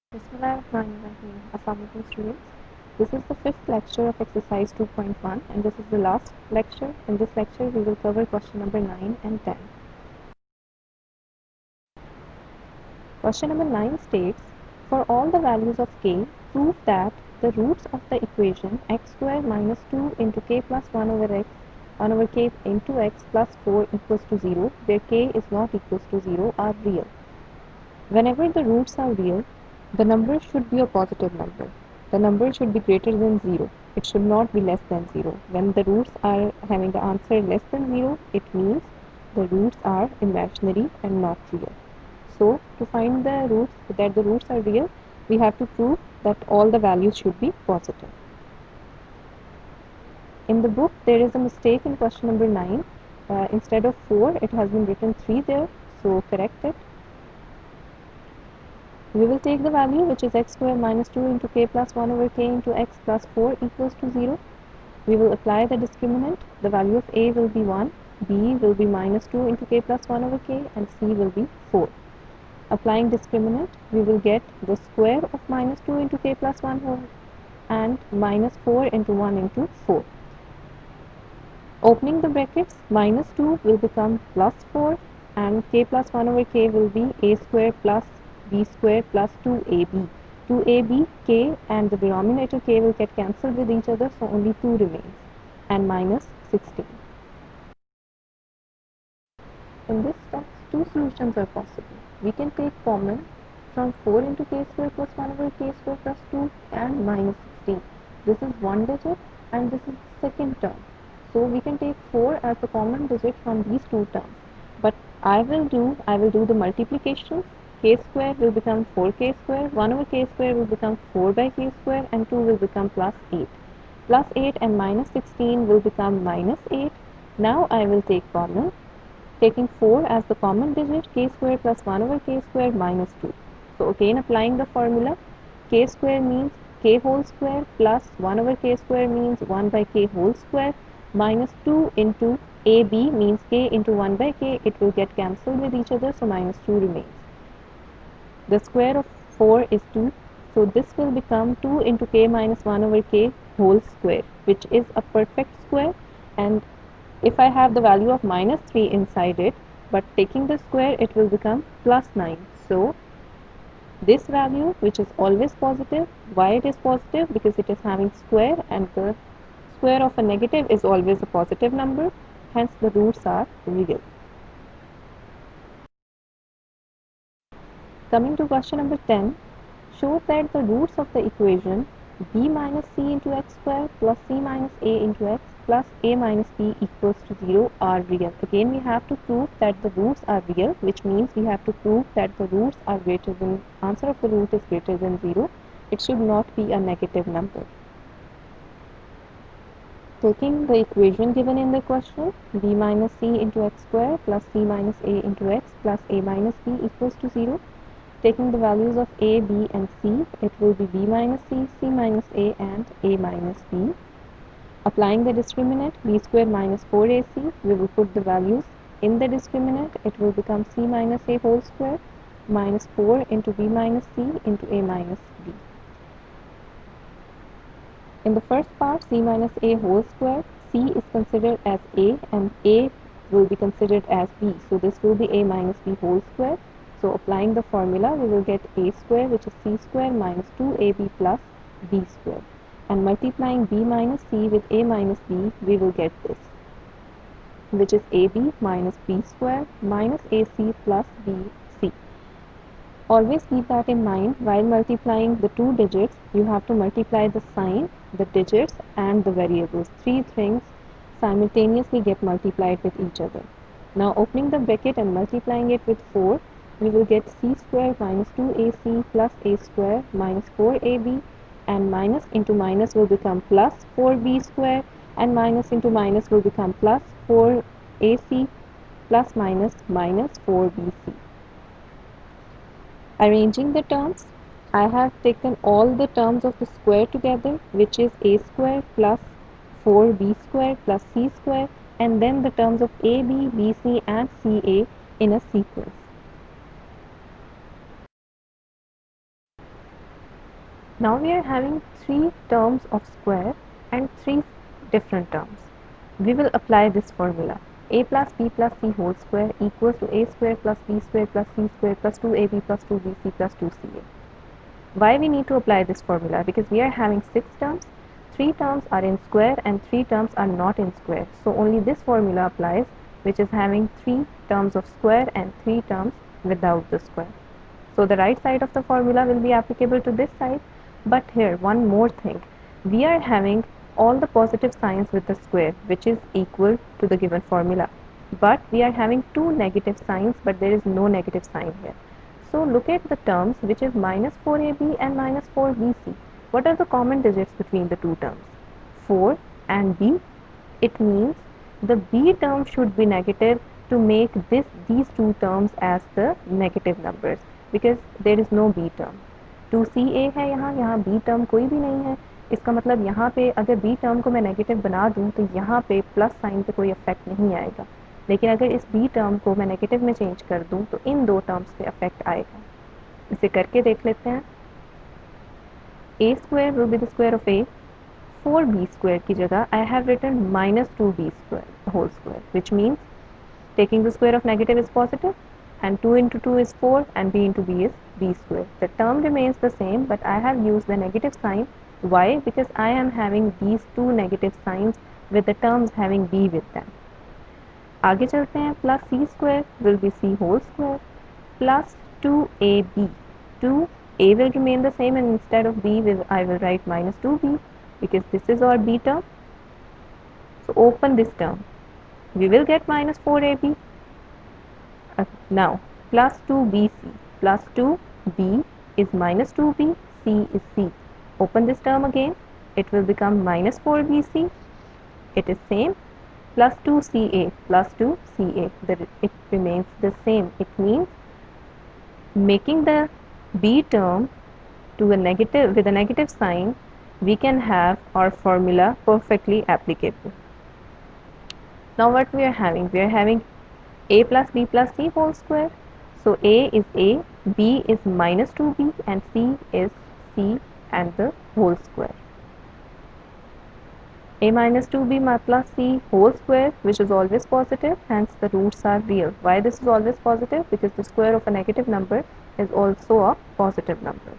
Bismillahirrahmanirrahim. Assalamualaikum students. This is the fifth lecture of exercise 2.1 and this is the last lecture. In this lecture we will cover question number 9 and 10. Question number 9 states, for all the values of k, prove that the roots of the equation x square minus 2 into k plus 1 over x 1 over k into x plus 4 equals to 0, where k is not equals to 0 are real. Whenever the roots are real, the number should be a positive number. The number should be greater than 0. It should not be less than 0. When the roots are having the answer less than 0, it means the roots are imaginary and not real. So, to find the roots that the roots are real, we have to prove that all the values should be positive. In the book, there is a mistake in question number 9. Instead of 4, it has been written 3 there. So, correct it. We will take the value which is x square minus 2 into k plus 1 over k into x plus 4 equals to 0. We will apply the discriminant. The value of a will be 1, b will be minus 2 into k plus 1 over k, and c will be 4. Applying discriminant, we will get the square of minus 2 into k plus 1 whole and minus 4 into 1 into 4. Opening the brackets, minus 2 will become plus 4 and k plus 1 over k will be a square plus b square plus 2ab. 2ab, k and the denominator k will get cancelled with each other, so only 2 remains, and minus 16. In this step, two solutions are possible. We can take common from 4 into k square plus 1 over k square plus 2 and minus 16. This is one digit and this is the second term. So we can take 4 as the common digit from these two terms. But I will do the multiplication. K square will become 4k square, 1 over k square will become 4 by k square, and 2 will become plus 8. Plus 8 and minus 16 will become minus 8. Now I will take common. Taking 4 as the common digit, k square plus 1 over k square minus 2. So again applying the formula, k square means k whole square plus 1 over k square means 1 by k whole square minus 2 into ab means k into 1 by k. It will get cancelled with each other, so minus 2 remains. The square of 4 is 2, so this will become 2 into k minus 1 over k whole square, which is a perfect square. And if I have the value of minus 3 inside it, but taking the square, it will become plus 9. So, this value, which is always positive, why it is positive? Because it is having square, and the square of a negative is always a positive number, hence the roots are real. Coming to question number 10, show that the roots of the equation b minus c into x square plus c minus a into x plus a minus b equals to 0 are real. Again, we have to prove that the roots are real, which means we have to prove that the roots are greater than, answer of the root is greater than 0. It should not be a negative number. Taking the equation given in the question, b minus c into x square plus c minus a into x plus a minus b equals to 0. Taking the values of a, b and c, it will be b minus c, c minus a and a minus b. Applying the discriminant, b square minus 4ac, we will put the values in the discriminant. It will become c minus a whole square minus 4 into b minus c into a minus b. In the first part, c minus a whole square, c is considered as a and a will be considered as b. So this will be a minus b whole square. So applying the formula, we will get a square, which is c square minus 2ab plus b square. And multiplying b minus c with a minus b, we will get this, which is ab minus b square minus ac plus bc. Always keep that in mind. While multiplying the two digits, you have to multiply the sign, the digits and the variables. Three things simultaneously get multiplied with each other. Now opening the bracket and multiplying it with 4, we will get c square minus 2ac plus a square minus 4ab, and minus into minus will become plus 4b square, and minus into minus will become plus 4ac plus minus minus 4bc. Arranging the terms, I have taken all the terms of the square together, which is a square plus 4b square plus c square, and then the terms of ab, bc and ca in a sequence. Now we are having three terms of square and three different terms. We will apply this formula. A plus b plus c whole square equals to a square plus b square plus c square plus 2ab plus 2bc plus 2ca. Why we need to apply this formula? Because we are having 6 terms, 3 terms are in square and 3 terms are not in square. So only this formula applies, which is having 3 terms of square and 3 terms without the square. So the right side of the formula will be applicable to this side. But here one more thing. We are having all the positive signs with the square, which is equal to the given formula. But we are having two negative signs, but there is no negative sign here. So look at the terms, which is minus 4ab and minus 4bc. What are the common digits between the two terms? 4 and b. It means the b term should be negative to make these two terms as the negative numbers, because there is no b term. 2ca है यहाँ b term कोई भी नहीं है. इसका मतलब यहाँ पे अगर b term को मैं नेगेटिव बना दूँ तो यहाँ पे प्लस साइन पे कोई इफेक्ट नहीं आएगा, लेकिन अगर इस b टर्म को मैं नेगेटिव में चेंज कर दूं तो इन दो टर्म्स पे इफेक्ट आएगा. इसे करके देख लेते हैं. a square will be the square of a. 4b square की जगह I have written minus 2b square whole square, which means taking the square of negative is positive and 2 into 2 is 4 and b into b is b square. The term remains the same, but I have used the negative sign. Why? Because I am having these two negative signs with the terms having b with them. आगे चलते हैं. Plus c square will be c whole square plus 2ab. 2a will remain the same and instead of b I will write minus 2b because this is our b term. So open this term. We will get minus 4ab. Now plus 2bc. Plus 2b is minus 2b, c is c. Open this term again. It will become minus 4bc. It is same. Plus 2ca plus 2ca, it remains the same. It means making the b term to a negative with a negative sign, we can have our formula perfectly applicable. Now what we are having? We are having a plus b plus c whole square. So a is a, b is minus 2b and c is c and the whole square. A minus 2b plus c whole square, which is always positive, hence the roots are real. Why this is always positive? Because the square of a negative number is also a positive number.